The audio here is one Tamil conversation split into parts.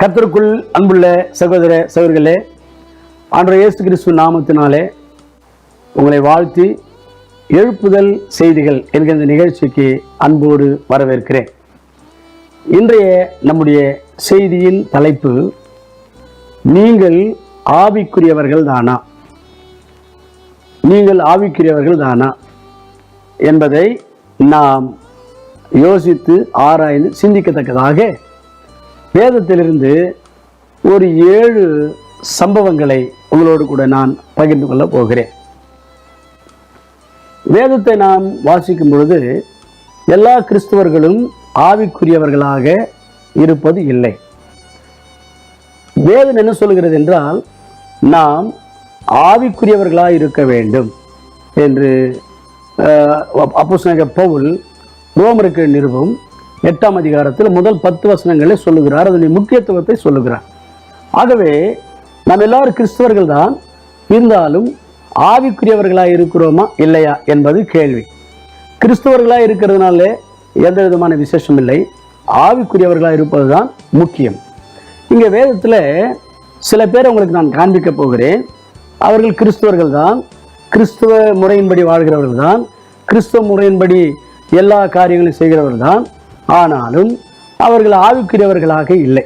கர்த்தருக்குள் அன்புள்ள சகோதர சகோதரிகளே, ஆண்டவர் இயேசு கிறிஸ்து நாமத்தினாலே உங்களை வாழ்த்தி எழுப்புதல் செய்திகள் என்கிற இந்த நிகழ்ச்சிக்கு அன்போடு வரவேற்கிறேன். இன்றைய நம்முடைய செய்தியின் தலைப்பு, நீங்கள் ஆவிக்குரியவர்கள் தானா, நீங்கள் ஆவிக்குரியவர்கள் தானா என்பதை நாம் யோசித்து ஆராய்ந்து சிந்திக்கத்தக்கதாக வேதத்திலிருந்து ஒரு 7 சம்பவங்களை உங்களோடு கூட நான் பகிர்ந்து கொள்ளப் போகிறேன். வேதத்தை நாம் வாசிக்கும் பொழுது எல்லா கிறிஸ்தவர்களும் ஆவிக்குரியவர்களாக இருப்பது இல்லை. வேதம் என்ன சொல்கிறது என்றால், நாம் ஆவிக்குரியவர்களாக இருக்க வேண்டும் என்று அப்போஸ்தலனாகிய பவுல் ரோமருக்கு நிருபம் 8ஆம் அதிகாரத்தில் முதல் 10 வசனங்களை சொல்லுகிறார். அதனுடைய முக்கியத்துவத்தை சொல்லுகிறார். ஆகவே நாம் எல்லாரும் கிறிஸ்தவர்கள் தான், இருந்தாலும் ஆவிக்குரியவர்களாக இருக்கிறோமா இல்லையா என்பது கேள்வி. கிறிஸ்தவர்களாக இருக்கிறதுனால எந்த விதமான விசேஷம் இல்லை, ஆவிக்குரியவர்களாக இருப்பது தான் முக்கியம். இங்கே வேதத்தில் சில பேர் உங்களுக்கு நான் காண்பிக்க போகிறேன். அவர்கள் கிறிஸ்தவர்கள் தான், கிறிஸ்துவ முறையின்படி வாழ்கிறவர்கள் தான், கிறிஸ்துவ முறையின்படி எல்லா காரியங்களையும் செய்கிறவர்கள் தான், ஆனாலும் அவர்கள் ஆவிக்குரியவர்களாக இல்லை.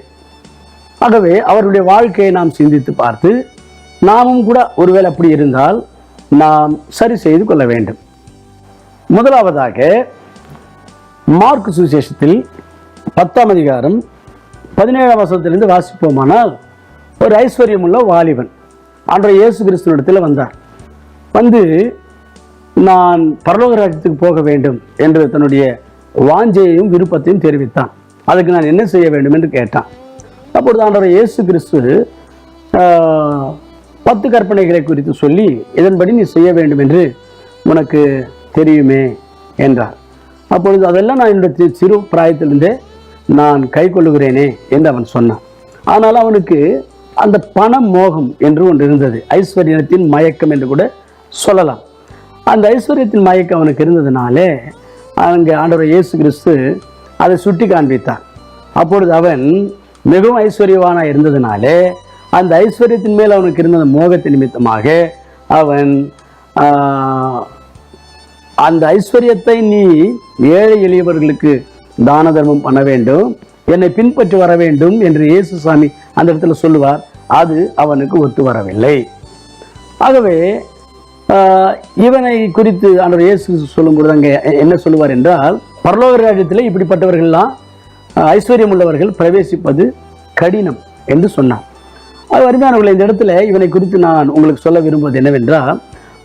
ஆகவே அவர்களுடைய வாழ்க்கையை நாம் சிந்தித்து பார்த்து நாமும் கூட ஒருவேளை அப்படி இருந்தால் நாம் சரி செய்து கொள்ள வேண்டும். முதலாவதாக மார்க் சுவிசேஷத்தில் 10ஆம் அதிகாரம் 17ஆம் வசனத்திலிருந்து வாசிப்போமானால், ஒரு ஐஸ்வர்யமுள்ள வாலிபன் ஆண்டவர் இயேசு கிறிஸ்துவினிடத்தில் வந்தார். வந்து நான் பரலோக ராஜ்யத்துக்கு போக வேண்டும் என்று தன்னுடைய வாஞ்சையையும் விருப்பத்தையும் தெரிவித்தான். அதுக்கு நான் என்ன செய்ய வேண்டும் என்று கேட்டான். அப்பொழுது ஆண்டவர் இயேசு கிறிஸ்து 10 கற்பனைகளை குறித்து சொல்லி, இதன்படி நீ செய்ய வேண்டும் என்று உனக்கு தெரியுமே என்றார். அப்பொழுது அதெல்லாம் நான் என்னுடைய சிறு பிராயத்திலிருந்தே நான் கை கொள்ளுகிறேனே என்று அவன் சொன்னான். ஆனால் அவனுக்கு அந்த பண மோகம் என்று ஒன்று இருந்தது, ஐஸ்வர்யத்தின் மயக்கம் என்று கூட சொல்லலாம். அந்த ஐஸ்வர்யத்தின் மயக்கம் அவனுக்கு இருந்ததுனாலே அங்கே ஆண்டவர் இயேசு கிறிஸ்து அதை சுட்டி காண்பித்தார். அப்பொழுது அவன் மிகவும் ஐஸ்வர்யவானாக இருந்ததுனாலே அந்த ஐஸ்வர்யத்தின் மேல் அவனுக்கு இருந்த மோகத்தின் நிமித்தமாக அவன் அந்த ஐஸ்வர்யத்தை நீ ஏழை எளியவர்களுக்கு தான தர்மம் பண்ண வேண்டும், என்னை பின்பற்றி வர வேண்டும் என்று இயேசு சாமி அந்த இடத்துல சொல்லுவார். அது அவனுக்கு ஒத்து வரவில்லை. ஆகவே இவனை குறித்து ஆண்டவர் இயேசு சொல்லும்பொழுது அங்கே என்ன சொல்லுவார் என்றால், பரலோக ராஜ்யத்தில் இப்படிப்பட்டவர்கள்லாம் ஐஸ்வர்யம் உள்ளவர்கள் பிரவேசிப்பது கடினம் என்று சொன்னார். அது அருமையானவர்களே, இந்த இடத்துல இவனை குறித்து நான் உங்களுக்கு சொல்ல விரும்புவது என்னவென்றால்,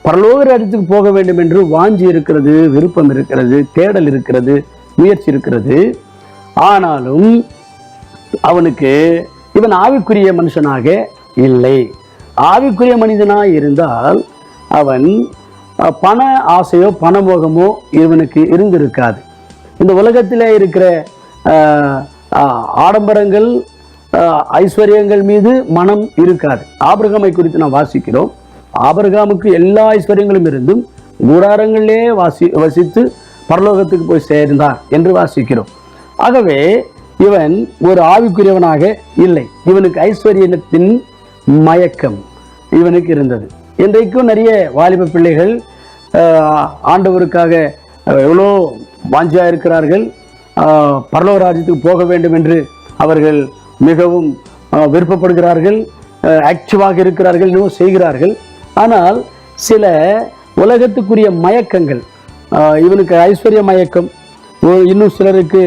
பரலோக ராஜ்யத்துக்கு போக வேண்டும் என்று வாஞ்சி இருக்கிறது, விருப்பம் இருக்கிறது, தேடல் இருக்கிறது, முயற்சி இருக்கிறது. ஆனாலும் அவனுக்கு இவன் ஆவிக்குரிய மனுஷனாக இல்லை. ஆவிக்குரிய மனிதனாக இருந்தால் அவன் பண ஆசையோ பணமோகமோ இவனுக்கு இருந்திருக்காது. இந்த உலகத்திலே இருக்கிற ஆடம்பரங்கள் ஐஸ்வர்யங்கள் மீது மனம் இருக்காது. ஆபிரகாமை குறித்து நாம் வாசிக்கிறோம். ஆபிரகாமுக்கு எல்லா ஐஸ்வர்யங்களும் இருந்தும் கூடாரங்களிலே வசித்து பரலோகத்துக்கு போய் சேர்ந்தார் என்று வாசிக்கிறோம். ஆகவே இவன் ஒரு ஆவிக்குரியவனாக இல்லை. இவனுக்கு ஐஸ்வர்யத்தின் மயக்கம் இவனுக்கு இருந்தது. இன்றைக்கும் நிறைய வாலிப பிள்ளைகள் ஆண்டவருக்காக எவ்வளோ வாஞ்சியாக இருக்கிறார்கள், பரலோக ராஜ்யத்துக்கு போக வேண்டும் என்று அவர்கள் மிகவும் விருப்பப்படுகிறார்கள், ஆக்டிவாக இருக்கிறார்கள், இன்னும் செய்கிறார்கள். ஆனால் சில உலகத்துக்குரிய மயக்கங்கள், இவனுக்கு ஐஸ்வர்ய மயக்கம், இன்னும் சிலருக்கு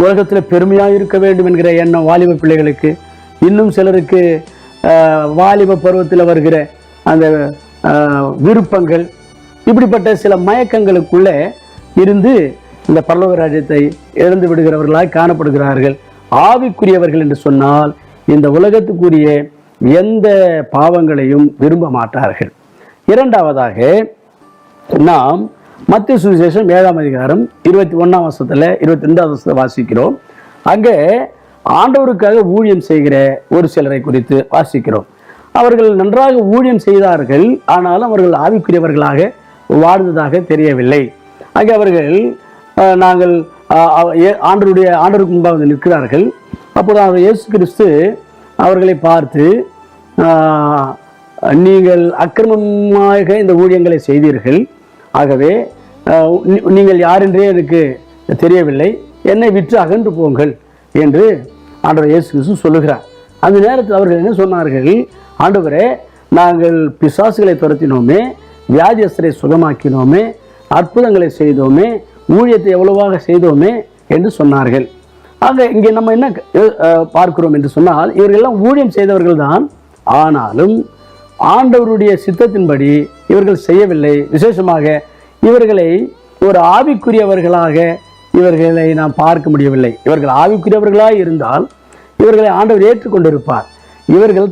உலகத்தில் பெருமையாக இருக்க வேண்டும் என்கிற எண்ணம் வாலிப பிள்ளைகளுக்கு, இன்னும் சிலருக்கு வாலிப பருவத்தில் வருகிற அந்த விருப்பங்கள், இப்படிப்பட்ட சில மயக்கங்களுக்குள்ளே இருந்து இந்த பரலோக ராஜ்யத்தை இழந்து விடுகிறவர்களாய் காணப்படுகிறார்கள். ஆவிக்குரியவர்கள் என்று சொன்னால் இந்த உலகத்துக்குரிய எந்த பாவங்களையும் விரும்ப மாட்டார்கள். இரண்டாவதாக நாம் மத்தேயு சுவிசேஷம் 7ஆம் அதிகாரம் 21ஆம் வசனத்தில் 22ஆவது வசனத்தை வாசிக்கிறோம். அங்கே ஆண்டவருக்காக ஊழியம் செய்கிற ஒரு சிலரை குறித்து வாசிக்கிறோம். அவர்கள் நன்றாக ஊழியம் செய்தார்கள், ஆனாலும் அவர்கள் ஆவிக்குரியவர்களாக வாழ்ந்ததாக தெரியவில்லை. அங்கே அவர்கள் நாங்கள் ஆண்டவருக்கு முன்பாக நிற்கிறார்கள். அப்போது அவர் இயேசு கிறிஸ்து அவர்களை பார்த்து, நீங்கள் அக்கிரமமாக இந்த ஊழியங்களை செய்தீர்கள், ஆகவே நீங்கள் யாரென்றே எனக்கு தெரியவில்லை, என்னை விற்று அகன்று போங்கள் என்று ஆண்டவர் இயேசு கிறிஸ்து சொல்லுகிறார். அந்த நேரத்தில் அவர்கள் என்ன சொன்னார்கள்? ஆண்டவரே, நாங்கள் பிசாசுகளை துரத்தினோமே, வியாதியஸ்தரை சுகமாக்கினோமே, அற்புதங்களை செய்தோமே, ஊழியத்தை எவ்வளவாக செய்தோமே என்று சொன்னார்கள். ஆக இங்கே நம்ம என்ன பார்க்கிறோம் என்று சொன்னால், இவர்களெல்லாம் ஊழியம் செய்தவர்கள் தான், ஆனாலும் ஆண்டவருடைய சித்தத்தின்படி இவர்கள் செய்யவில்லை. விசேஷமாக இவர்களை ஒரு ஆவிக்குரியவர்களாக இவர்களை நாம் பார்க்க முடியவில்லை. இவர்கள் ஆவிக்குரியவர்களாக இருந்தால் இவர்களை ஆண்டவர் ஏற்றுக்கொண்டிருப்பார். இவர்கள்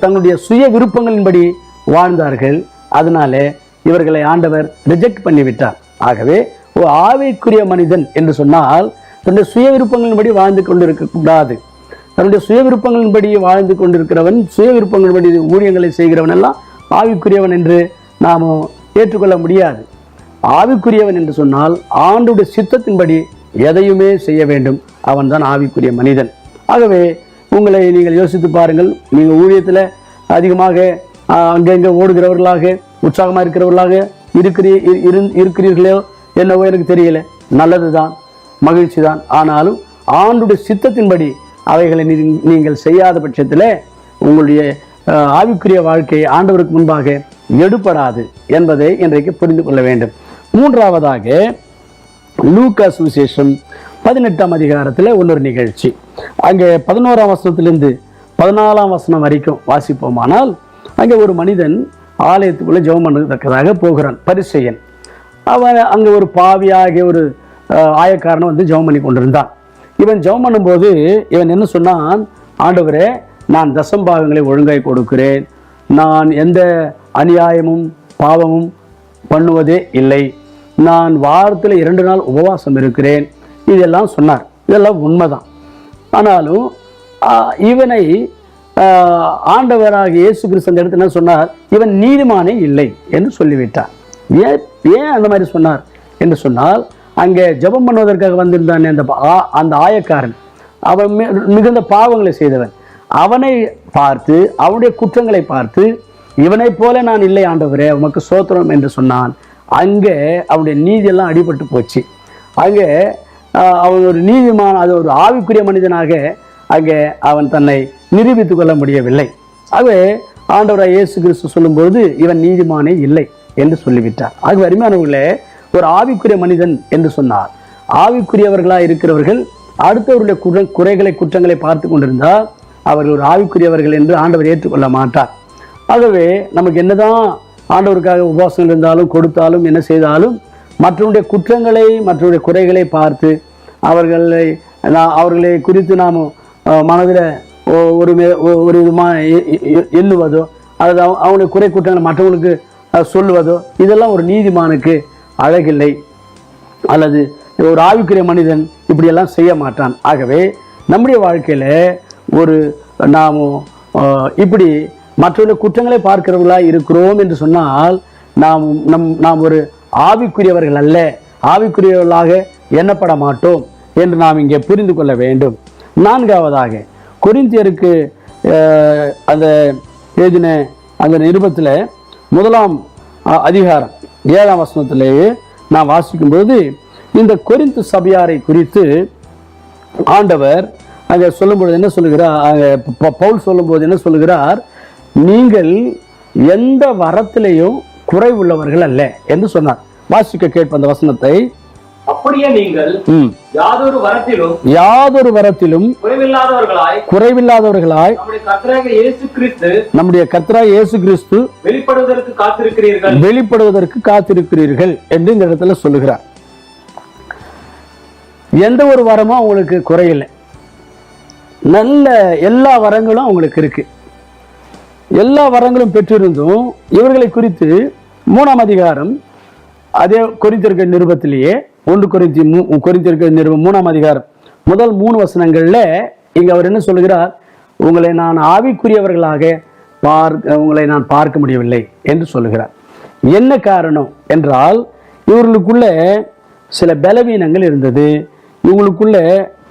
தங்களுடைய சுய விருப்பங்களின்படி வாழ்ந்தார்கள். அதனாலே இவர்களை ஆண்டவர் ரிஜெக்ட் பண்ணிவிட்டார். ஆகவே ஒரு ஆவிக்குரிய மனிதன் என்று சொன்னால் தன்னுடைய சுய விருப்பங்களின்படி வாழ்ந்து கொண்டிருக்கக்கூடாது. தன்னுடைய சுய விருப்பங்களின்படி வாழ்ந்து கொண்டிருக்கிறவன், சுய விருப்பங்களின்படி ஊழியங்களை செய்கிறவன் எல்லாம் ஆவிக்குரியவன் என்று நாம் ஏற்றுக்கொள்ள முடியாது. ஆவிக்குரியவன் என்று சொன்னால் ஆண்டவருடைய சித்தத்தின்படி எதையுமே செய்ய வேண்டும். அவன் தான் ஆவிக்குரிய மனிதன். ஆகவே உங்களை நீங்கள் யோசித்து பாருங்கள். நீங்கள் ஊழியத்தில் அதிகமாக அங்கங்கே ஓடுகிறவர்களாக, உற்சாகமாக இருக்கிறவர்களாக இருக்கிறீர்களோ என்னவோ எனக்கு தெரியல. நல்லது தான், மகிழ்ச்சி தான். ஆனாலும் ஆண்டவருடைய சித்தத்தின்படி அவைகளை நீங்கள் செய்யாத பட்சத்தில் உங்களுடைய ஆவிக்குரிய வாழ்க்கை ஆண்டவருக்கு முன்பாக எடுபடாது என்பதை இன்றைக்கு புரிந்து கொள்ள வேண்டும். மூன்றாவதாக லூக்கா சுவிசேஷம் 18ஆம் அதிகாரத்தில் இன்னொரு நிகழ்ச்சி. அங்கே 11ஆம் வசனத்திலிருந்து 14ஆம் வசனம் வரைக்கும் வாசிப்போமானால், அங்கே ஒரு மனிதன் ஆலயத்துக்குள்ளே ஜெபம் பண்ணத்தக்கதாக போகிறான். பரிசேயன். அவன் அங்கே ஒரு பாவியாகிய ஒரு ஆயக்காரனை வந்து ஜெபம் பண்ணி கொண்டிருந்தான். இவன் ஜெபம் பண்ணும்போது இவன் என்ன சொன்னான்? ஆண்டவரே, நான் தசம்பாகங்களை ஒழுங்காய் கொடுக்கிறேன், நான் எந்த அநியாயமும் பாவமும் பண்ணுவதே இல்லை, நான் வாரத்தில் 2 நாள் உபவாசம் இருக்கிறேன், இதெல்லாம் சொன்னார். இதெல்லாம் உண்மைதான். ஆனாலும் இவனை ஆண்டவராக இயேசு கிறிஸ்து அந்த இடத்துல என்ன சொன்னார்? இவன் நீதிமானே இல்லை என்று சொல்லிவிட்டார். ஏன் அந்த மாதிரி சொன்னார் என்று சொன்னால், அங்கே ஜெபம் பண்ணுவதற்காக வந்திருந்தானே அந்த ஆயக்காரன், அவன் மிகுந்த பாவங்களை செய்தவன். அவனை பார்த்து, அவனுடைய குற்றங்களை பார்த்து, இவனை போல நான் இல்லை ஆண்டவரே, உமக்கு ஸ்தோத்திரம் என்று சொன்னான். அங்கே அவனுடைய நீதியெல்லாம் அடிபட்டு போச்சு. அங்கே அவன் ஒரு நீதிமான, அது ஒரு ஆவிக்குரிய மனிதனாக அங்கே அவன் தன்னை நிரூபித்துக் கொள்ள முடியவில்லை. ஆகவே ஆண்டவராக இயேசு கிறிஸ்து சொல்லும்போது இவன் நீதிமானே இல்லை என்று சொல்லிவிட்டார். ஆகவே அருமையானவர்களே, ஒரு ஆவிக்குரிய மனிதன் என்று சொன்னார், ஆவிக்குரியவர்களாக இருக்கிறவர்கள் அடுத்தவருடைய குறைகளை குற்றங்களை பார்த்து கொண்டிருந்தால் அவர்கள் ஒரு ஆவிக்குரியவர்கள் என்று ஆண்டவர் ஏற்றுக்கொள்ள மாட்டார். ஆகவே நமக்கு என்னதான் ஆண்டவருக்காக உபவாசம் இருந்தாலும் கொடுத்தாலும் என்ன செய்தாலும் மற்றவருடைய குற்றங்களை மற்றவருடைய குறைகளை பார்த்து அவர்களை குறித்து நாம் மனதில் ஒரு விதமாக எண்ணுவதோ அல்லது அவங்களுடைய குறை குற்றங்களை மற்றவங்களுக்கு சொல்லுவதோ இதெல்லாம் ஒரு நீதிமானுக்கு அழகில்லை. அல்லது ஒரு ஆவிக்குரிய மனிதன் இப்படியெல்லாம் செய்ய மாட்டான். ஆகவே நம்முடைய வாழ்க்கையில் நாம் இப்படி மற்றவருடைய குற்றங்களை பார்க்கிறவர்களாக இருக்கிறோம் என்று சொன்னால் நாம் ஒரு ஆவிக்குரியவர்கள் அல்ல, ஆவிக்குரியவர்களாக எண்ணப்பட மாட்டோம் என்று நாம் இங்கே புரிந்து கொள்ள வேண்டும். நான்காவதாக கொரிந்தியருக்கு அந்த எழுதின அந்த நிருபத்தில் 1ஆம் அதிகாரம் 7ஆம் வசனத்திலேயே நாம் வாசிக்கும்போது இந்த கொரிந்து சபையாரை குறித்து ஆண்டவர் அங்கே சொல்லும்போது என்ன சொல்லுகிறார்? பவுல் சொல்லும்போது என்ன சொல்லுகிறார்? நீங்கள் எந்த வரத்திலேயும் குறைவுள்ளவர்கள் அல்ல என்று சொன்னார். வாசிக்க கேட்ப அந்த வசனத்தை. அப்படியே நீங்கள் யாதொரு வரத்திலும் குறைவில்லாதவர்களாய் நம்முடைய கர்த்தராகிய இயேசு கிறிஸ்து வெளிப்படுவதற்கு காத்திருக்கிறீர்கள் என்று இந்த இடத்துல சொல்லுகிறார். எந்த ஒரு வரமும் உங்களுக்கு குறையில்லை. நல்ல எல்லா வரங்களும் உங்களுக்கு இருக்கு. எல்லா வரங்களும் பெற்றிருந்தும் இவர்களை குறித்து 3ஆம் அதிகாரம் அதே கொரிந்தியர் நிருபத்திலேயே 1 கொரிந்தியர் நிருபம் 3ஆம் அதிகாரம் முதல் 3 வசனங்கள்ல இங்க அவர் என்ன சொல்லுகிறார்? உங்களை நான் ஆவிக்குரியவர்களாக உங்களை நான் பார்க்க முடியவில்லை என்று சொல்லுகிறார். என்ன காரணம் என்றால், இவர்களுக்குள்ள சில பலவீனங்கள் இருந்தது, இவங்களுக்குள்ள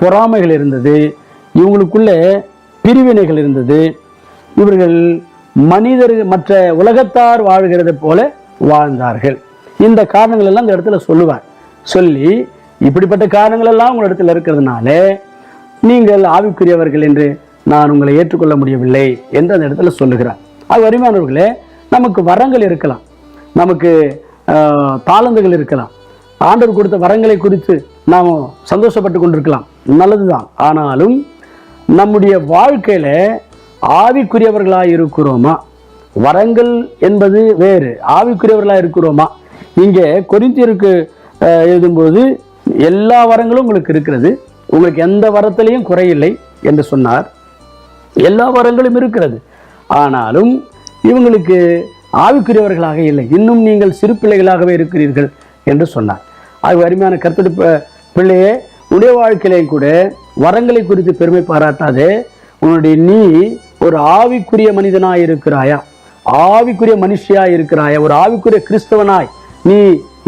பொறாமைகள் இருந்தது, இவங்களுக்குள்ள பிரிவினைகள் இருந்தது. இவர்கள் மற்ற உலகத்தார் வாழ்கிறத போல வாழ்ந்தார்கள். இந்த காரணங்கள் எல்லாம் இந்த இடத்துல சொல்லுவார். சொல்லி இப்படிப்பட்ட காரணங்கள் எல்லாம் உங்கள் இடத்துல இருக்கிறதுனால நீங்கள் ஆவிக்குரியவர்கள் என்று நான் உங்களை ஏற்றுக்கொள்ள முடியவில்லை என்று அந்த இடத்துல சொல்லுகிறார். அது வரிமானவர்களே, நமக்கு வரங்கள் இருக்கலாம், நமக்கு தாளந்துகள் இருக்கலாம். ஆண்டவர் கொடுத்த வரங்களை குறித்து நாம் சந்தோஷப்பட்டு கொண்டிருக்கலாம், நல்லதுதான். ஆனாலும் நம்முடைய வாழ்க்கையில ஆவிக்குரியவர்களாக இருக்கிறோமா? வரங்கள் என்பது வேறு, ஆவிக்குரியவர்களாக இருக்கிறோமா? இங்கே கொரிந்தியருக்கு எழுதும்போது எல்லா வரங்களும் உங்களுக்கு இருக்கிறது, உங்களுக்கு எந்த வரத்திலையும் குறையில்லை என்று சொன்னார். எல்லா வரங்களும் இருக்கிறது, ஆனாலும் இவங்களுக்கு ஆவிக்குரியவர்களாக இல்லை, இன்னும் நீங்கள் சிறு பிள்ளைகளாகவே இருக்கிறீர்கள் என்று சொன்னார். அது அருமையான கர்த்தருடைய பிள்ளையே, உடைய வாழ்க்கையிலையும் கூட வரங்களை குறித்து பெருமை பாராட்டாதே. உன்னுடைய நீ ஒரு ஆவிக்குரிய மனிதனாய் இருக்கிறாயா? ஆவிக்குரிய மனுஷியாய் இருக்கிறாயா? ஒரு ஆவிக்குரிய கிறிஸ்தவனாய் நீ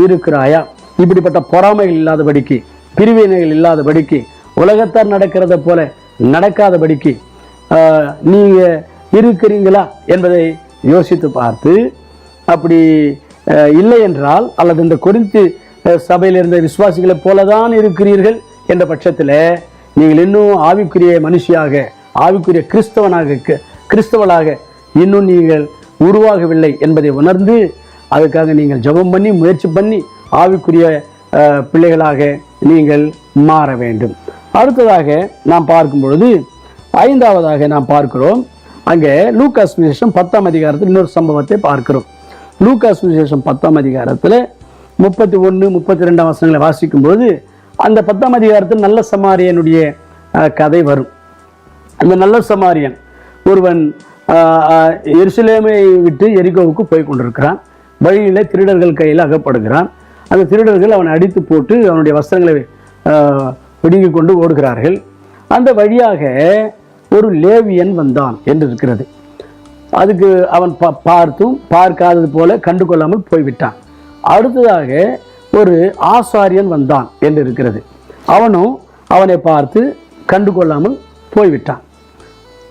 இருக்கிறாயா? இப்படிப்பட்ட பொறாமைகள் இல்லாதபடிக்கு, பிரிவினைகள் இல்லாதபடிக்கு, உலகத்தார் நடக்கிறத போல நடக்காதபடிக்கு நீங்க இருக்கிறீங்களா என்பதை யோசித்து பார்த்து, அப்படி இல்லை என்றால், அல்லது இந்த கொரிந்து சபையில் இருந்த விசுவாசிகளை போலதான் இருக்கிறீர்கள் என்ற பட்சத்தில் நீங்கள் இன்னும் ஆவிக்குரிய மனுஷியாக, ஆவிக்குரிய கிறிஸ்தவளாக இன்னும் நீங்கள் உருவாகவில்லை என்பதை உணர்ந்து அதுக்காக நீங்கள் ஜெபம் பண்ணி முயற்சி பண்ணி ஆவிக்குரிய பிள்ளைகளாக நீங்கள் மாற வேண்டும். அடுத்ததாக நாம் பார்க்கும் பொழுது 5வதாக நாம் பார்க்கிறோம். அங்கே லூக்கா சுவிசேஷம் 10ஆம் அதிகாரத்தில் இன்னொரு சம்பவத்தை பார்க்கிறோம். லூக்கா சுவிசேஷம் 10ஆம் அதிகாரத்தில் 31, 32 வசனங்களை வாசிக்கும்போது அந்த 10ஆம் அதிகாரத்தில் நல்ல சமாரியனுடைய கதை வரும். அந்த நல்ல சமாரியன் ஒருவன் எருசலேமை விட்டு எரிகோவுக்கு போய் கொண்டிருக்கிறான். வழியில் திருடர்கள் கையில் அகப்படுகிறான். அந்த திருடர்கள் அவனை அடித்து போட்டு அவனுடைய வஸ்திரங்களை பிடுங்கி கொண்டு ஓடுகிறார்கள். அந்த வழியாக ஒரு லேவியன் வந்தான் என்று இருக்கிறது. அதுக்கு அவன் பார்த்தும் பார்க்காதது போல கண்டு கொள்ளாமல் போய்விட்டான். அடுத்ததாக ஒரு ஆசாரியன் வந்தான் என்று இருக்கிறது. அவனும் அவனை பார்த்து கண்டு கொள்ளாமல் போய்விட்டான்.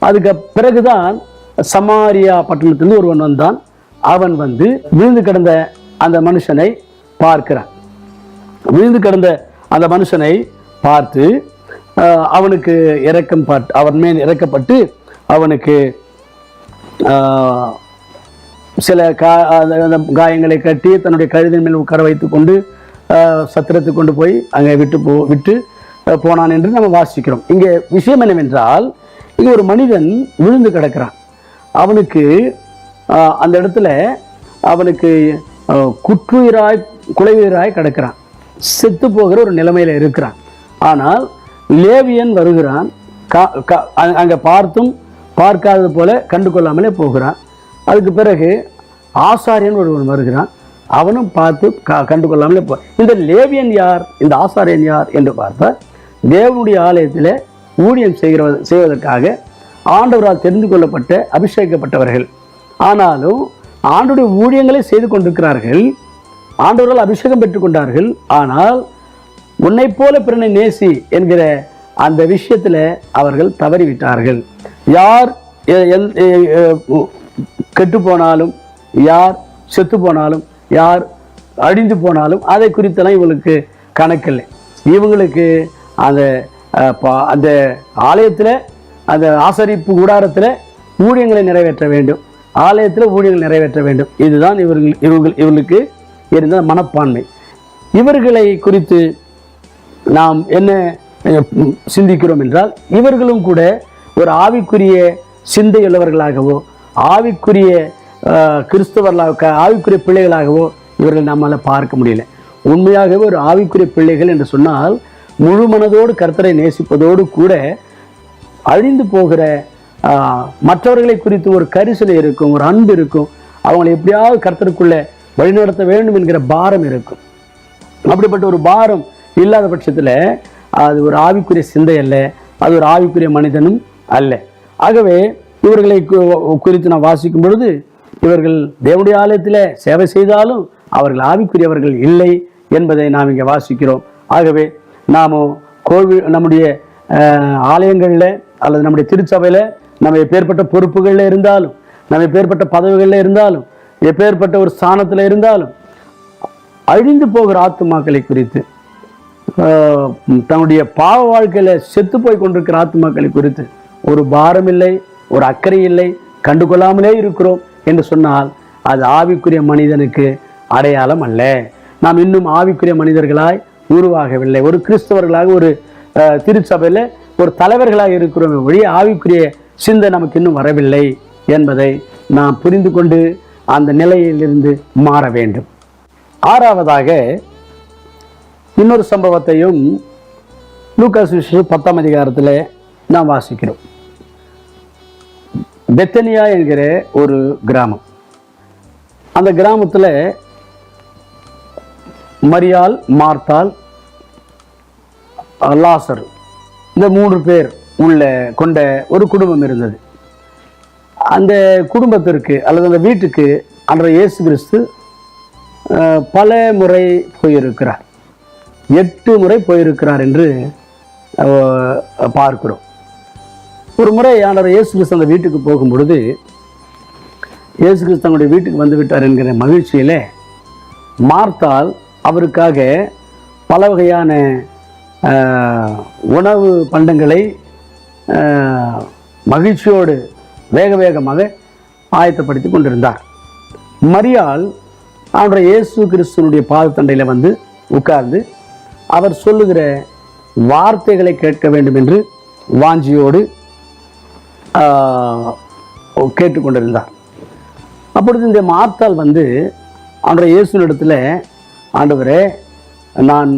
அதுக்கு பிறகுதான் சமாரியா பட்டணத்திலிருந்து ஒருவன் வந்தான். அவன் வந்து விழுந்து கிடந்த அந்த மனுஷனை பார்க்கிறான். விழுந்து கிடந்த அந்த மனுஷனை பார்த்து அவனுக்கு அவன் மேல் இறக்கப்பட்டு அவனுக்கு சில காயங்களை கட்டி தன்னுடைய கழுதின் மேல் உட்கார வைத்து கொண்டு சத்திரத்தை கொண்டு போய் அங்கே விட்டு போனான் என்று நம்ம வாசிக்கிறோம். இங்கே விஷயம் என்னவென்றால், இங்கே ஒரு மனிதன் விழுந்து கிடக்கிறான். அவனுக்கு அந்த இடத்துல அவனுக்கு குலையுயிராய் கிடக்கிறான். செத்து போகிற ஒரு நிலைமையில இருக்கிறான். ஆனால் லேவியன் வருகிறான். அங்கே பார்த்தும் பார்க்காதது போல கண்டு கொள்ளாமலே போகிறான். அதுக்கு பிறகு ஆசாரியன் ஒருவன் வருகிறான். அவனும் பார்த்து கண்டு கொள்ளாமலே இந்த லேவியன் யார், இந்த ஆசாரியன் யார் என்று பார்த்தால், தேவனுடைய ஆலயத்தில் ஊழியம் செய்வதற்காக ஆண்டவரால் தெரிந்து கொள்ளப்பட்ட அபிஷேகிக்கப்பட்டவர்கள். ஆனாலும் ஆண்டவருடைய ஊழியங்களை செய்து கொண்டிருக்கிறார்கள். ஆண்டவரால் அபிஷேகம் பெற்றுக்கொண்டார்கள். ஆனால் உன்னை போல பிறனை நேசி என்கிற அந்த விஷயத்தில் அவர்கள் தவறிவிட்டார்கள். யார் கெட்டு போனாலும், யார் செத்து போனாலும், யார் அழிந்து போனாலும் அதை குறித்தெல்லாம் இவங்களுக்கு கணக்கில்லை. இவங்களுக்கு அந்த ஆலயத்தில், அந்த ஆசரிப்பு கூடாரத்தில் ஊழியங்களை நிறைவேற்ற வேண்டும், ஆலயத்தில் ஊழியங்கள் நிறைவேற்ற வேண்டும். இதுதான் இவர்களுக்கு இருந்த மனப்பான்மை. இவர்களை குறித்து நாம் என்ன சிந்திக்கிறோம் என்றால், இவர்களும் கூட ஒரு ஆவிக்குரிய சிந்தையுள்ளவர்களாகவோ, ஆவிக்குரிய கிறிஸ்தவர்களாக, ஆவிக்குரிய பிள்ளைகளாகவோ இவர்கள் நம்மால் பார்க்க முடியல. உண்மையாகவே ஒரு ஆவிக்குரிய பிள்ளைகள் என்று சொன்னால் முழு மனதோடு கர்த்தரை நேசிப்பதோடு கூட அழிந்து போகிற மற்றவர்களை குறித்து ஒரு கரிசனை இருக்கும், ஒரு அன்பு இருக்கும். அவங்களை எப்படியாவது கர்த்தருக்குள்ள வழிநடத்த வேண்டும் என்கிற பாரம் இருக்கும். அப்படிப்பட்ட ஒரு பாரம் இல்லாத பட்சத்தில் அது ஒரு ஆவிக்குரிய சிந்தை அல்ல, அது ஒரு ஆவிக்குரிய மனிதனும் அல்ல. ஆகவே இவர்களை குறித்து நான் வாசிக்கும் பொழுது, இவர்கள் தேவனுடைய ஆலயத்தில் சேவை செய்தாலும் அவர்கள் ஆவிக்குரியவர்கள் இல்லை என்பதை நாம் இங்கே வாசிக்கிறோம். ஆகவே நாம் நம்முடைய ஆலயங்களில் அல்லது நம்முடைய திருச்சபையில நம்ம எப்பேற்பட்ட பொறுப்புகள்ல இருந்தாலும், நம்ம எப்பேற்பட்ட பதவிகள்ல இருந்தாலும், எப்பேற்பட்ட ஒரு ஸ்தானத்துல இருந்தாலும், அழிந்து போகிற ஆத்துமாக்களை குறித்து, தன்னுடைய பாவ வாழ்க்கையில செத்து போய் கொண்டிருக்கிற ஆத்துமாக்களை குறித்து ஒரு பாரம் இல்லை, ஒரு அக்கறை இல்லை, கண்டுகொள்ளாமலே இருக்கிறோம் என்று சொன்னால் அது ஆவிக்குரிய மனிதனுக்கு அடையாளம் அல்ல. நாம் இன்னும் ஆவிக்குரிய மனிதர்களாய் உருவாகவில்லை. ஒரு கிறிஸ்தவர்களாக, ஒரு திருச்சபையில ஒரு தலைவர்களாக இருக்கிறோம் வழி ஆவிக்குரிய சிந்தை நமக்கு இன்னும் வரவில்லை என்பதை நாம் புரிந்து கொண்டு அந்த நிலையிலிருந்து மாற வேண்டும். ஆறாவதாக இன்னொரு சம்பவத்தையும் லூக்கா சுவிசேஷம் 10ஆம் அதிகாரத்தில் நாம் வாசிக்கிறோம். பெத்தனியா என்கிற ஒரு கிராமம். அந்த கிராமத்தில் மரியாள், மார்த்தாள், லாசர், இந்த 3 பேர் கொண்ட ஒரு குடும்பம் இருந்தது. அந்த குடும்பத்திற்கு அல்லது அந்த வீட்டுக்கு அன்றைய இயேசு கிறிஸ்து பல முறை போயிருக்கிறார். 8 முறை போயிருக்கிறார் என்று பார்க்கிறோம். ஒரு முறை ஆண்டவர் இயேசு கிறிஸ்து அந்த வீட்டுக்கு போகும் பொழுது, இயேசு கிறிஸ்து தன்னுடைய வீட்டுக்கு வந்து விட்டார் என்கிற மகிழ்ச்சியிலே மார்த்தாள் அவருக்காக பல வகையான உணவு பண்டங்களை மகிழ்ச்சியோடு வேக வேகமாக ஆயத்தப்படுத்தி கொண்டிருந்தார். மரியாள் அவருடைய இயேசு கிறிஸ்துவனுடைய பாதத்தண்டையில் வந்து உட்கார்ந்து அவர் சொல்லுகிற வார்த்தைகளை கேட்க வேண்டும் என்று வாஞ்சியோடு கேட்டுக்கொண்டிருந்தார். அப்பொழுது இந்த மார்த்தாள் வந்து அவருடைய இயேசுவினிடத்தில், ஆண்டவரே, நான்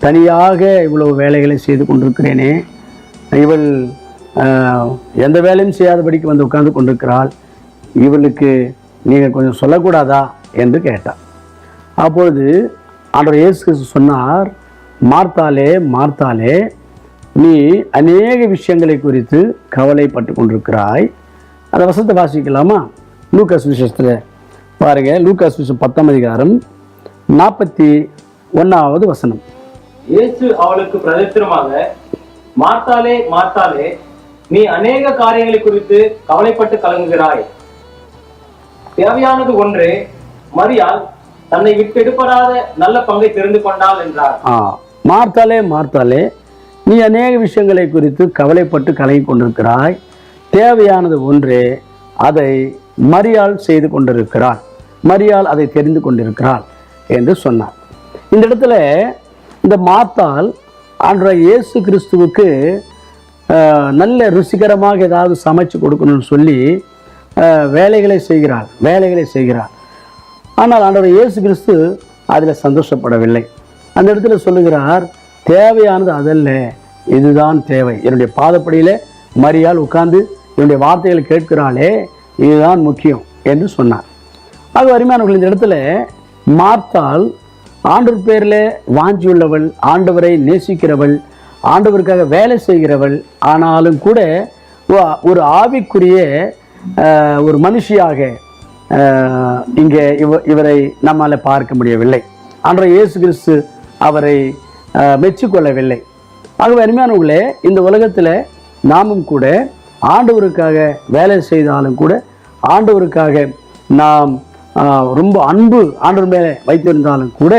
தனியாக இவ்வளவு வேலைகளை செய்து கொண்டிருக்கிறேனே, இவள் எந்த வேலையும் செய்யாதபடிக்கு வந்து உட்கார்ந்து கொண்டிருக்கிறாள், இவளுக்கு நீங்கள் கொஞ்சம் சொல்லக்கூடாதா என்று கேட்டார். அப்பொழுது ஆண்டவர் இயேசு கிறிஸ்து சொன்னார், மார்த்தாளே, மார்த்தாளே, நீ அநேக விஷயங்களை குறித்து கவலைப்பட்டு கொண்டிருக்கிறாய். அந்த வசனத்தை வாசிக்கலாமா? லூக்கா சுவிசேஷத்தில் பாருங்க. லூக்கா சுவிசேஷம் 10ஆம் அதிகாரம் 41வது வசனம். இயேசு அவளுக்கு பிரதித்திரமாக, மார்த்தாளே, மார்த்தாளே, நீ அநேக காரியங்களை குறித்து கவலைப்பட்டு கலங்குகிறாய். தேவையானது ஒன்றே, மரியாள் தன்னை விட்டெடுப்படாத நல்ல பங்கை தெரிந்து கொண்டாள் என்றார். மார்த்தாளே, மார்த்தாளே, நீ அநேக விஷயங்களை குறித்து கவலைப்பட்டு கலங்கி கொண்டிருக்கிறாய். தேவையானது ஒன்றே, அதை மரியாள் செய்து கொண்டிருக்கிறாள். மரியாள் அதை தெரிந்து கொண்டிருக்கிறாள் என்று சொன்னார். இந்த இடத்துல இந்த மார்த்தாள் ஆண்டவர் இயேசு கிறிஸ்துவுக்கு நல்ல ருசிகரமாக ஏதாவது சமைச்சு கொடுக்கணும்னு சொல்லி வேலைகளை செய்கிறாள். ஆனால் ஆண்டவர் இயேசு கிறிஸ்து அதில் சந்தோஷப்படவில்லை. அந்த இடத்துல சொல்லுகிறார், தேவையானது அதல்ல, இதுதான் தேவை. என்னுடைய பாதப்படியில் மரியாள் உட்கார்ந்து என்னுடைய வார்த்தைகளை கேட்கிறாளே, இதுதான் முக்கியம் என்று சொன்னார். ஆக அருமையானவர்கள், இந்த இடத்துல மார்த்தாள் ஆண்டவர் பேரில் வாஞ்சியுள்ளவள், ஆண்டவரை நேசிக்கிறவள், ஆண்டவருக்காக வேலை செய்கிறவள், ஆனாலும் கூட ஒரு ஆவிக்குரிய ஒரு மனுஷியாக இங்கே இவரை நம்மால் பார்க்க முடியவில்லை. ஆண்டவர் இயேசு கிறிஸ்து அவரை மெச்சிக்கொள்ளவில்லை. ஆகவே அருமையானவர்களே, இந்த உலகத்தில் நாமும் கூட ஆண்டவருக்காக வேலை செய்தாலும் கூட, ஆண்டவருக்காக நாம் ரொம்ப அன்பு ஆண்டவர் மேலே வைத்திருந்தாலும் கூட,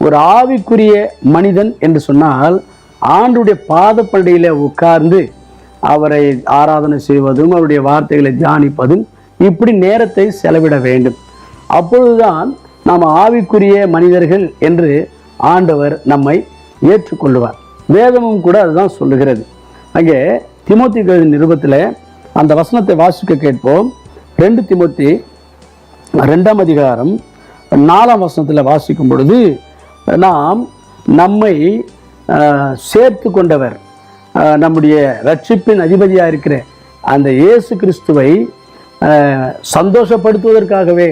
ஒரு ஆவிக்குரிய மனிதன் என்று சொன்னால் ஆண்டவருடைய பாதப்படியில் உட்கார்ந்து அவரை ஆராதனை செய்வதும் அவருடைய வார்த்தைகளை தியானிப்பதும் இப்படி நேரத்தை செலவிட வேண்டும். அப்பொழுதுதான் நாம் ஆவிக்குரிய மனிதர்கள் என்று ஆண்டவர் நம்மை ஏற்றுக்கொள்வார். வேதமும் கூட அதுதான் சொல்லுகிறது. அங்கே தீமோத்தேயு நிருபத்தில் அந்த வசனத்தை வாசிக்க கேட்போம். 2 தீமோத்தேயு 2ஆம் அதிகாரம் 4ஆம் வசனத்தில் வாசிக்கும் பொழுது, நாம் நம்மை சேர்த்து கொண்டவர், நம்முடைய ரட்சிப்பின் அதிபதியாக இருக்கிற அந்த இயேசு கிறிஸ்துவை சந்தோஷப்படுத்துவதற்காகவே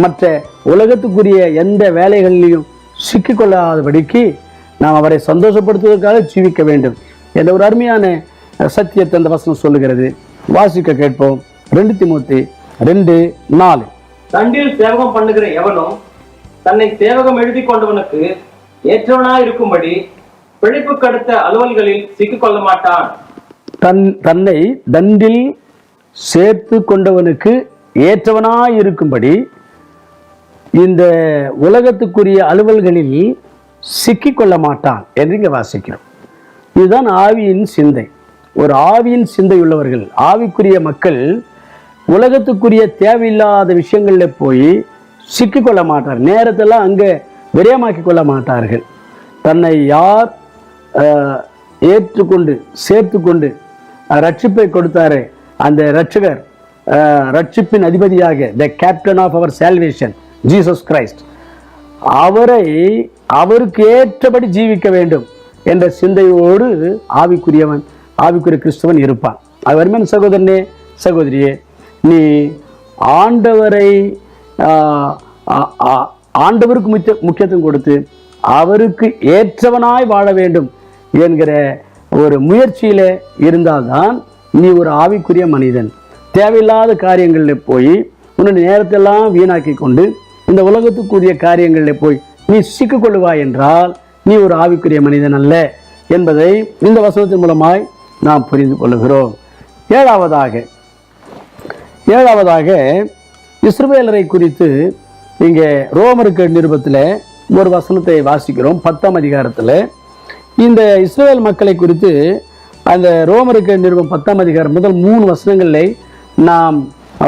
மற்ற உலகத்துக்குரிய எந்த வேலைகளிலையும் சிக்கிக்கொள்ளாதபடிக்கு நாம் அவரை சந்தோஷப்படுத்துவதற்காக ஜீவிக்க வேண்டும் என்ற ஒரு அருமையான சத்தியத்தை அந்த வசனம் சொல்லுகிறது. வாசிக்க கேட்போம். 2 தீமோத்தேயு 2:4. தண்டில் சேவகம் பண்ணுகிற எவனும் தன்னை சேவகம் எழுதி கொண்டவனுக்கு ஏற்றவனாய் இருக்கும்படி பிழைப்புக்கு அடுத்த அலுவல்களில் சிக்கிக்கொள்ள மாட்டான். தன்னை தண்டில் சேர்த்து கொண்டவனுக்கு ஏற்றவனாய் இருக்கும்படி இந்த உலகத்துக்குரிய அலுவல்களில் சிக்கிக்கொள்ள மாட்டான் என்று இங்கே வாசிக்கிறோம். இதுதான் ஆவியின் சிந்தை. ஒரு ஆவியின் சிந்தை உள்ளவர்கள், ஆவிக்குரிய மக்கள் உலகத்துக்குரிய தேவையில்லாத விஷயங்களில் போய் சிக்கிக்கொள்ள மாட்டார். நேரத்தெல்லாம் அங்கே விரயமாக்கி கொள்ள மாட்டார்கள். தன்னை யார் ஏற்றுக்கொண்டு சேர்த்து கொண்டு ரட்சிப்பை கொடுத்தாரு, அந்த ரட்சகர், ரட்சிப்பின் அதிபதியாக the captain of our salvation Jesus Christ, அவருக்கு ஏற்றபடி ஜீவிக்க வேண்டும் என்ற சிந்தையோடு ஆவிக்குரிய கிறிஸ்துவன் இருப்பான். அது வருமான சகோதரனே, சகோதரியே, நீ ஆண்டவருக்கு முக்கியத்துவம் கொடுத்து அவருக்கு ஏற்றவனாய் வாழ வேண்டும் என்கிற ஒரு முயற்சியில இருந்தால்தான் நீ ஒரு ஆவிக்குரிய மனிதன். தேவையில்லாத காரியங்களில் போய் உன்னுடைய நேரத்தெல்லாம் வீணாக்கி கொண்டு இந்த உலகத்துக்குரிய காரியங்களில் போய் நீ சிக்கிக்கொள்ளுவாய் என்றால் நீ ஒரு ஆவிக்குரிய மனிதன் அல்ல என்பதை இந்த வசனத்தின் மூலமாய் நாம் புரிந்து கொள்ளுகிறோம். ஏழாவதாக இஸ்ரவேலரை குறித்து இங்கே ரோமருக்கு நிருபத்தில் ஒரு வசனத்தை வாசிக்கிறோம். 10ஆம் அதிகாரத்தில் இந்த இஸ்ரவேல் மக்களை குறித்து அந்த ரோமருக்கு நிருபம் 10ஆம் அதிகாரம் முதல் 3 வசனங்களை நாம்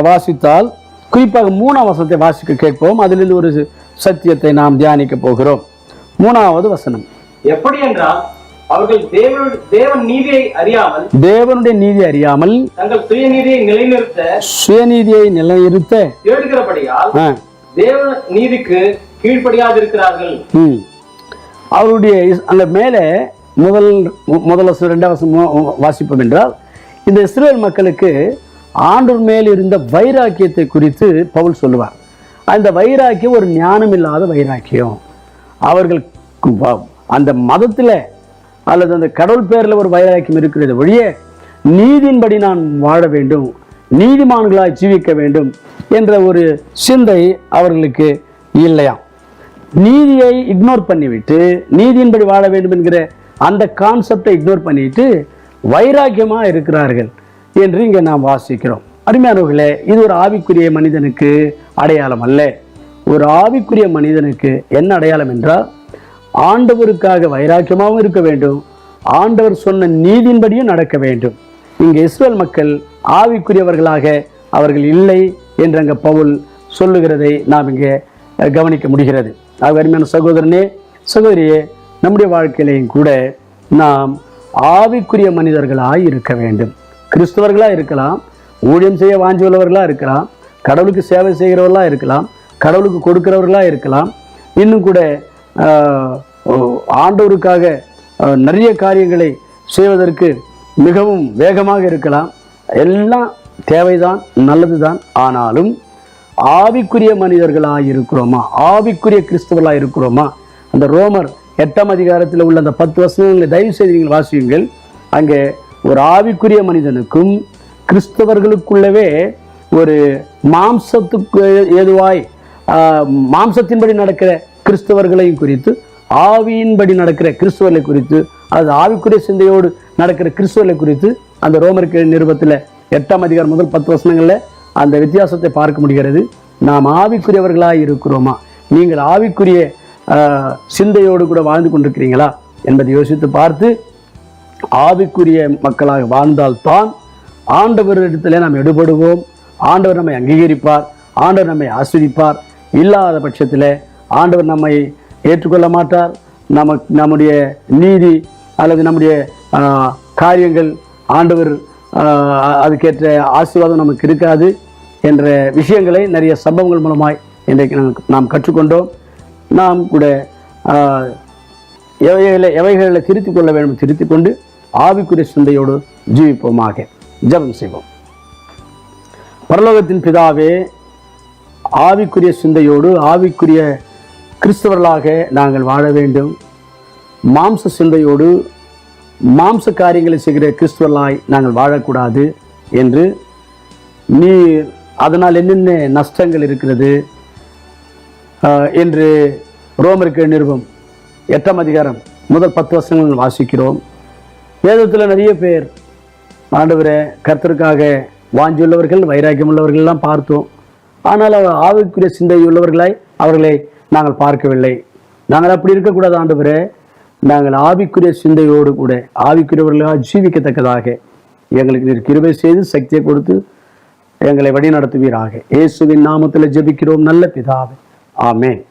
வாசித்தால், குறிப்பாக 3ஆம் வசனத்தை வாசிக்க கேட்போம். அதிலிருந்து ஒரு சத்தியத்தை நாம் தியானிக்க போகிறோம். 3வது வசனம், எப்படி என்றால் அவர்கள் தேவனுடைய நீதியை அறியாமல் தங்கள் சுயநீதியை நிலைநிறுத்த தேடுகிறபடியால் தேவ நீதிக்கு கீழ்ப்படியாதிருக்கிறார்கள். அவருடைய அந்த மேலே முதல் வசனம் 2ஆம் வசனம் வாசிப்போம் என்றால், இந்த இஸ்ரவேல் மக்களுக்கு ஆண்டவர் மேல் இருந்த வைராக்கியத்தை குறித்து பவுல் சொல்லுவார். அந்த வைராக்கியம் ஒரு ஞானம் இல்லாத வைராக்கியம். அவர்கள் அந்த மதத்தில் அல்லது அந்த கடவுள் பேரில் ஒரு வைராக்கியம் இருக்கிறது ஒழிய நீதியின்படி நான் வாழ வேண்டும், நீதிமான்களாய் ஜீவிக்க வேண்டும் என்ற ஒரு சிந்தை அவர்களுக்கு இல்லையாம். நீதியை இக்னோர் பண்ணிவிட்டு நீதியின்படி வாழ வேண்டும் என்கிற அந்த கான்செப்டை இக்னோர் பண்ணிட்டு வைராக்கியமாக இருக்கிறார்கள் என்று இங்கே நாம் வாசிக்கிறோம். அருமையானவர்களே, இது ஒரு ஆவிக்குரிய மனிதனுக்கு அடையாளம் அல்ல. ஒரு ஆவிக்குரிய மனிதனுக்கு என்ன அடையாளம் என்றால், ஆண்டவருக்காக வைராக்கியமாகவும் இருக்க வேண்டும், ஆண்டவர் சொன்ன நீதியின்படியும் நடக்க வேண்டும். இங்கே இஸ்ரவேல் மக்கள் ஆவிக்குரியவர்களாக அவர்கள் இல்லை என்று அங்கே பவுல் சொல்லுகிறதை நாம் இங்கே கவனிக்க முடிகிறது. அருமையான சகோதரனே, சகோதரியே, நம்முடைய வாழ்க்கையிலையும் கூட நாம் ஆவிக்குரிய மனிதர்களாக இருக்க வேண்டும். கிறிஸ்தவர்களாக இருக்கலாம், ஊழியம் செய்ய வாஞ்சி உள்ளவர்களாக இருக்கலாம், கடவுளுக்கு சேவை செய்கிறவர்களாக இருக்கலாம், கடவுளுக்கு கொடுக்கிறவர்களாக இருக்கலாம், இன்னும் கூட ஆண்டவருக்காக நிறைய காரியங்களை செய்வதற்கு மிகவும் வேகமாக இருக்கலாம். எல்லாம் தேவைதான், நல்லதுதான். ஆனாலும் ஆவிக்குரிய மனிதர்களாக இருக்கிறோமா, ஆவிக்குரிய கிறிஸ்தவர்களாக இருக்கிறோமா? அந்த ரோமர் 8ஆம் அதிகாரத்தில் உள்ள அந்த 10 வசனங்களை தயவு செய்து நீங்கள் வாசியுங்கள். அங்கே ஒரு ஆவிக்குரிய மனிதனுக்கும் கிறிஸ்தவர்களுக்குள்ளவே ஒரு மாம்சத்துக்கு ஏதுவாய் மாம்சத்தின்படி நடக்கிற கிறிஸ்தவர்களையும் குறித்து, ஆவியின்படி நடக்கிற கிறிஸ்தவர்களை குறித்து, அது ஆவிக்குரிய சிந்தையோடு நடக்கிற கிறிஸ்தவர்களை குறித்து அந்த ரோமருக்கு நிருபத்தில் 8ஆம் அதிகாரம் முதல் 10 வசனங்களில் அந்த வித்தியாசத்தை பார்க்க முடிகிறது. நாம் ஆவிக்குரியவர்களாக இருக்கிறோமா, நீங்கள் ஆவிக்குரிய சிந்தையோடு கூட வாழ்ந்து கொண்டிருக்கிறீங்களா என்பதை யோசித்து பார்த்து ஆவிக்குரிய மக்களாக வாழ்ந்தால்தான் ஆண்டவரிடத்தில் நாம் எடுபடுவோம், ஆண்டவர் நம்மை அங்கீகரிப்பார், ஆண்டவர் நம்மை ஆஸ்வதிப்பார். இல்லாத பட்சத்தில் ஆண்டவர் நம்மை ஏற்றுக்கொள்ள மாட்டார். நம்முடைய நீதி அல்லது நம்முடைய காரியங்கள் ஆண்டவர் அதுக்கேற்ற ஆசீர்வாதம் நமக்கு இருக்காது என்ற விஷயங்களை நிறைய சம்பவங்கள் மூலமாய் இன்றைக்கு நாம் கற்றுக்கொண்டோம். நாம் கூட எவைகளில் திருத்திக் கொள்ள வேண்டும், திருத்திக் கொண்டு ஆவிக்குரிய சிந்தையோடு ஜீவிப்போமாக. ஜெபம் செய்வோம். பரலோகத்தின் பிதாவே, ஆவிக்குரிய சிந்தையோடு ஆவிக்குரிய கிறிஸ்தவர்களாக நாங்கள் வாழ வேண்டும். மாம்ச சிந்தையோடு மாம்ச காரியங்களை செய்கிற கிறிஸ்தவர்களாய் நாங்கள் வாழக்கூடாது என்று நீர் அதனால் என்னென்ன நஷ்டங்கள் இருக்கிறது என்று ரோமருக்கு நிருபம் 8ஆம் அதிகாரம் முதல் 10 வசனங்கள் வாசிக்கிறோம். வேதத்தில் நிறைய பேர் ஆண்டவரே, கர்த்தருக்காக வாஞ்சியுள்ளவர்கள், வைராக்கியம் உள்ளவர்கள் எல்லாம் பார்த்தோம். ஆனால் அவர் ஆவிக்குரிய சிந்தை உள்ளவர்களாய் அவர்களை நாங்கள் பார்க்கவில்லை. நாங்கள் அப்படி இருக்கக்கூடாது ஆண்டவரே. நாங்கள் ஆவிக்குரிய சிந்தையோடு கூட ஆவிக்குரியவர்களாக ஜீவிக்கத்தக்கதாக எங்களுக்கு நீர் கிருபை செய்து சக்தியை கொடுத்து எங்களை வழி நடத்துவீராக. இயேசுவின் நாமத்தில் ஜெபிக்கிறோம் நல்ல பிதாவே. ஆமென்.